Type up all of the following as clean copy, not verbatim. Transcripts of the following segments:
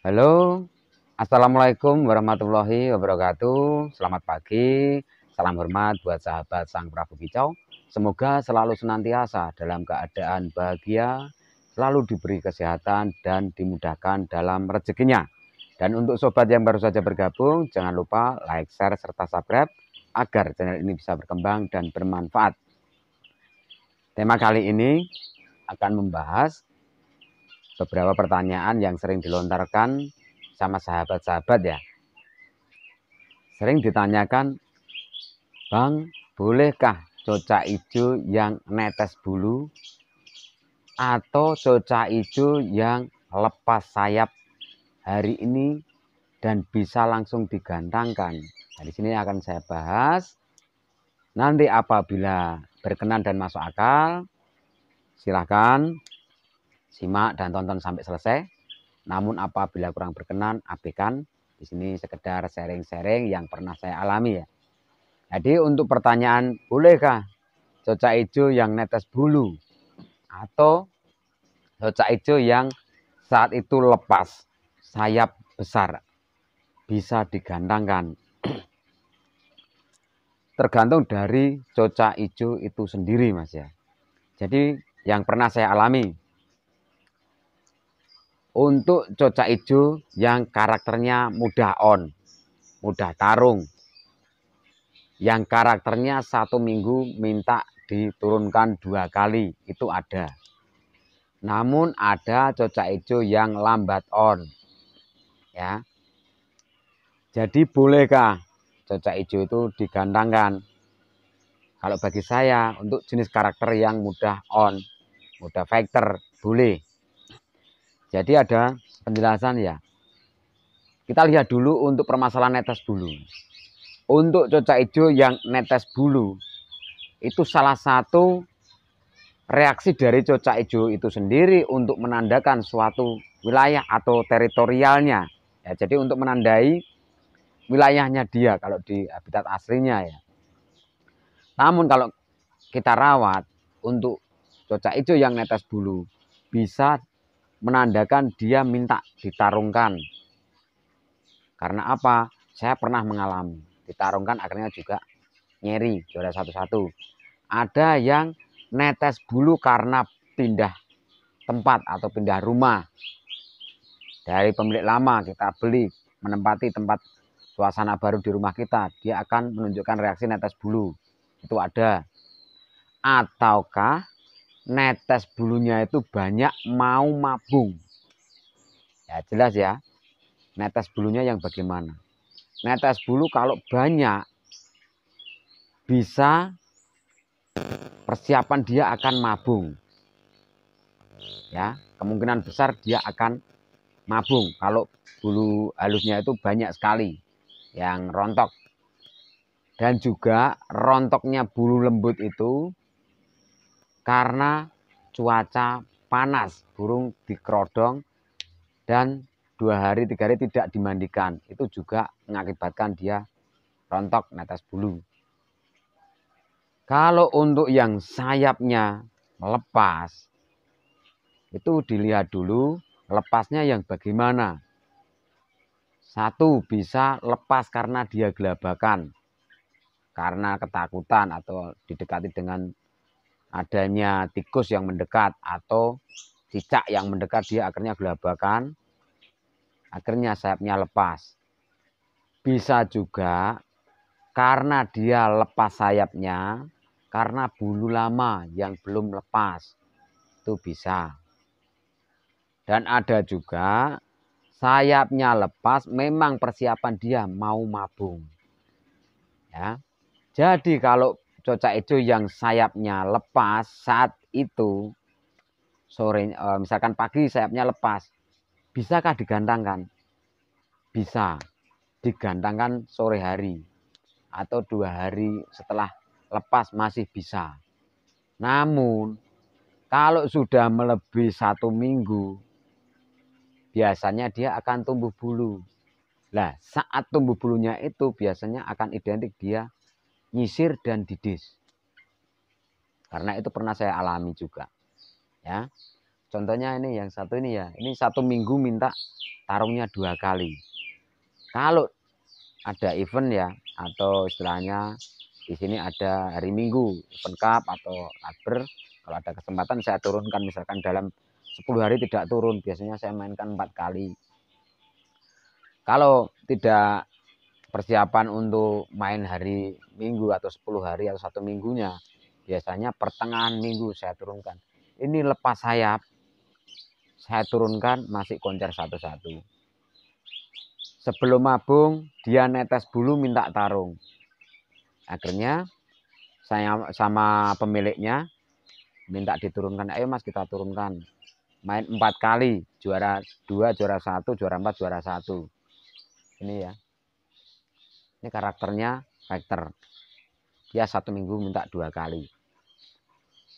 Halo, assalamualaikum warahmatullahi wabarakatuh. Selamat pagi, salam hormat buat sahabat Sang Prabu Kicau. Semoga selalu senantiasa dalam keadaan bahagia, selalu diberi kesehatan dan dimudahkan dalam rezekinya. Dan untuk sobat yang baru saja bergabung, jangan lupa like, share, serta subscribe agar channel ini bisa berkembang dan bermanfaat. Tema kali ini akan membahas beberapa pertanyaan yang sering dilontarkan sama sahabat-sahabat ya. Sering ditanyakan, Bang, bolehkah cocak hijau yang netes bulu atau cocak hijau yang lepas sayap hari ini dan bisa langsung digantangkan? Nah, di sini akan saya bahas. Nanti apabila berkenan dan masuk akal, silahkan simak dan tonton sampai selesai. Namun apabila kurang berkenan, abaikan. Di sini sekedar sharing-sharing yang pernah saya alami ya. Jadi untuk pertanyaan, bolehkah cocak hijau yang netes bulu atau cocak hijau yang saat itu lepas sayap besar bisa digantangkan? Tergantung dari cocak hijau itu sendiri Mas ya. Jadi yang pernah saya alami, untuk cocak hijau yang karakternya mudah on, mudah tarung, yang karakternya 1 minggu minta diturunkan 2 kali, itu ada. Namun ada cocak hijau yang lambat on, ya. Jadi bolehkah cocak hijau itu digantangkan? Kalau bagi saya untuk jenis karakter yang mudah on, mudah fighter, boleh. Jadi ada penjelasan ya. Kita lihat dulu untuk permasalahan netes bulu. Untuk cocak hijau yang netes bulu, itu salah satu reaksi dari cocak hijau itu sendiri untuk menandakan suatu wilayah atau teritorialnya. Ya, jadi untuk menandai wilayahnya dia kalau di habitat aslinya ya. Namun kalau kita rawat untuk cocak hijau yang netes bulu, bisa menandakan dia minta ditarungkan. Karena apa? Saya pernah mengalami ditarungkan akhirnya juga nyeri juara satu-satu. Ada yang netes bulu karena pindah tempat atau pindah rumah. Dari pemilik lama kita beli, menempati tempat suasana baru di rumah kita, dia akan menunjukkan reaksi netes bulu. Itu ada. Ataukah netes bulunya itu banyak mau mabung. Ya jelas ya. Netes bulunya yang bagaimana? Netes bulu kalau banyak bisa persiapan dia akan mabung. Ya, kemungkinan besar dia akan mabung kalau bulu halusnya itu banyak sekali yang rontok. Dan juga rontoknya bulu lembut itu karena cuaca panas, burung dikerodong dan 2 hari 3 hari tidak dimandikan, itu juga mengakibatkan dia rontok netes bulu. Kalau untuk yang sayapnya lepas, itu dilihat dulu lepasnya yang bagaimana. Satu, bisa lepas karena dia gelabakan, karena ketakutan atau didekati dengan adanya tikus yang mendekat atau cicak yang mendekat, dia akhirnya gelabakan, akhirnya sayapnya lepas. Bisa juga karena dia lepas sayapnya karena bulu lama yang belum lepas, itu bisa. Dan ada juga sayapnya lepas memang persiapan dia mau mabung. Ya. Jadi kalau cocak hijau yang sayapnya lepas saat itu sore, misalkan pagi sayapnya lepas, bisakah digantangkan? Bisa digantangkan sore hari atau 2 hari setelah lepas masih bisa. Namun kalau sudah melebihi 1 minggu, biasanya dia akan tumbuh bulu. Nah, saat tumbuh bulunya itu biasanya akan identik dia nyisir dan didis. Karena itu pernah saya alami juga. Ya. contohnya ini yang satu ini ya, ini 1 minggu minta tarungnya 2 kali. Kalau ada event ya, atau istilahnya di sini ada hari Minggu, event cup atau ladber, kalau ada kesempatan saya turunkan, misalkan dalam 10 hari tidak turun, biasanya saya mainkan 4 kali. Kalau tidak persiapan untuk main hari Minggu atau 10 hari atau 1 minggunya, biasanya pertengahan minggu saya turunkan. Ini lepas sayap, saya turunkan masih koncer satu-satu. Sebelum mabung, dia netes bulu minta tarung. Akhirnya saya sama pemiliknya minta diturunkan. Ayo mas, kita turunkan. Main 4 kali, juara 2, juara 1, juara 4, juara 1. Ini ya. Ini karakternya fighter. Dia 1 minggu minta 2 kali.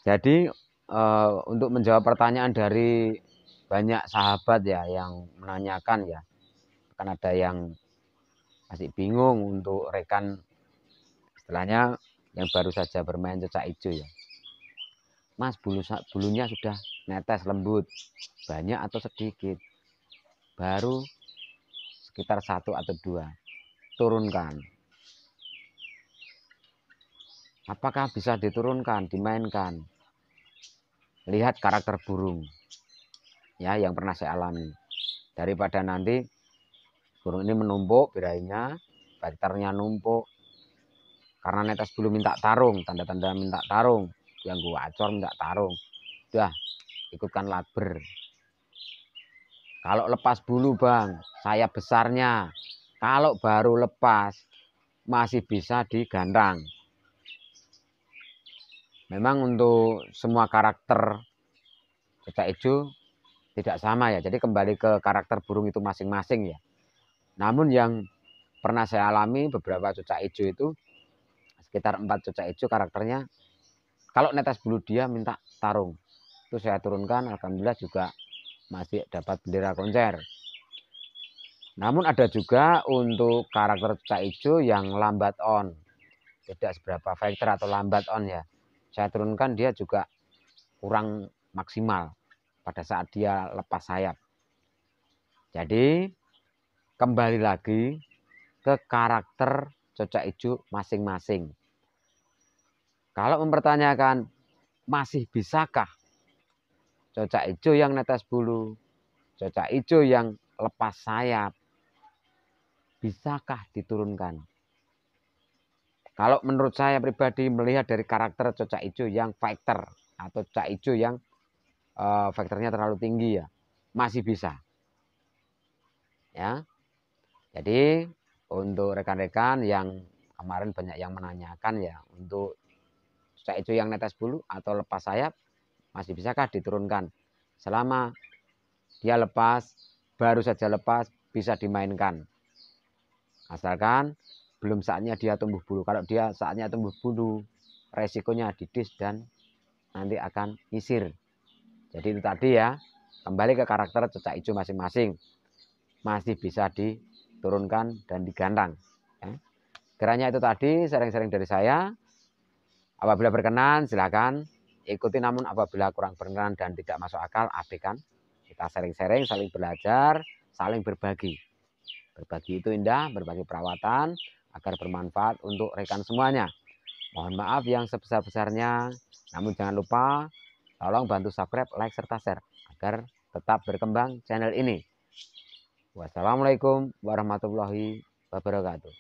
Jadi untuk menjawab pertanyaan dari banyak sahabat ya yang menanyakan ya. Kan ada yang masih bingung untuk rekan istilahnya yang baru saja bermain cecak hijau ya. Mas, bulunya sudah netes lembut, banyak atau sedikit? Baru sekitar 1 atau 2. Turunkan. Apakah bisa diturunkan, dimainkan? Lihat karakter burung. Ya, yang pernah saya alami. Daripada nanti burung ini menumpuk birahinya, bakternya numpuk. Karena netes bulu minta tarung, tanda-tanda minta tarung. Yang gua acor minta tarung. Udah, ikutkan ladber. Kalau lepas bulu bang, sayap besarnya. Kalau baru lepas, masih bisa digandang. Memang untuk semua karakter cecak hijau tidak sama ya. Jadi kembali ke karakter burung itu masing-masing ya. Namun yang pernah saya alami beberapa cecak hijau itu, sekitar 4 cecak hijau karakternya, kalau netes bulu dia minta tarung. Itu saya turunkan, alhamdulillah juga masih dapat bendera koncer. Namun ada juga untuk karakter cecak hijau yang lambat on. Tidak seberapa fighter atau lambat on ya. Saya turunkan dia juga kurang maksimal pada saat dia lepas sayap. Jadi kembali lagi ke karakter cecak hijau masing-masing. Kalau mempertanyakan masih bisakah cecak hijau yang netes bulu, cecak hijau yang lepas sayap, bisakah diturunkan? Kalau menurut saya pribadi melihat dari karakter cecak hijau yang fighter atau cecak hijau yang fighternya terlalu tinggi ya, masih bisa. Ya. Jadi untuk rekan-rekan yang kemarin banyak yang menanyakan ya, untuk cecak hijau yang netes bulu atau lepas sayap masih bisakah diturunkan? Selama dia lepas, baru saja lepas, bisa dimainkan. Asalkan belum saatnya dia tumbuh bulu. Kalau dia saatnya tumbuh bulu, resikonya didis dan nanti akan nyisir. Jadi itu tadi ya, kembali ke karakter cecak hijau masing-masing. Masih bisa diturunkan dan digandang. Ya. Kiranya itu tadi sharing-sharing dari saya. Apabila berkenan silakan ikuti, namun apabila kurang berkenan dan tidak masuk akal, abaikan. Kita sharing-sharing, saling belajar, saling berbagi. Berbagi itu indah, berbagi perawatan agar bermanfaat untuk rekan semuanya. Mohon maaf yang sebesar-besarnya, namun jangan lupa tolong bantu subscribe, like, serta share agar tetap berkembang channel ini. Wassalamualaikum warahmatullahi wabarakatuh.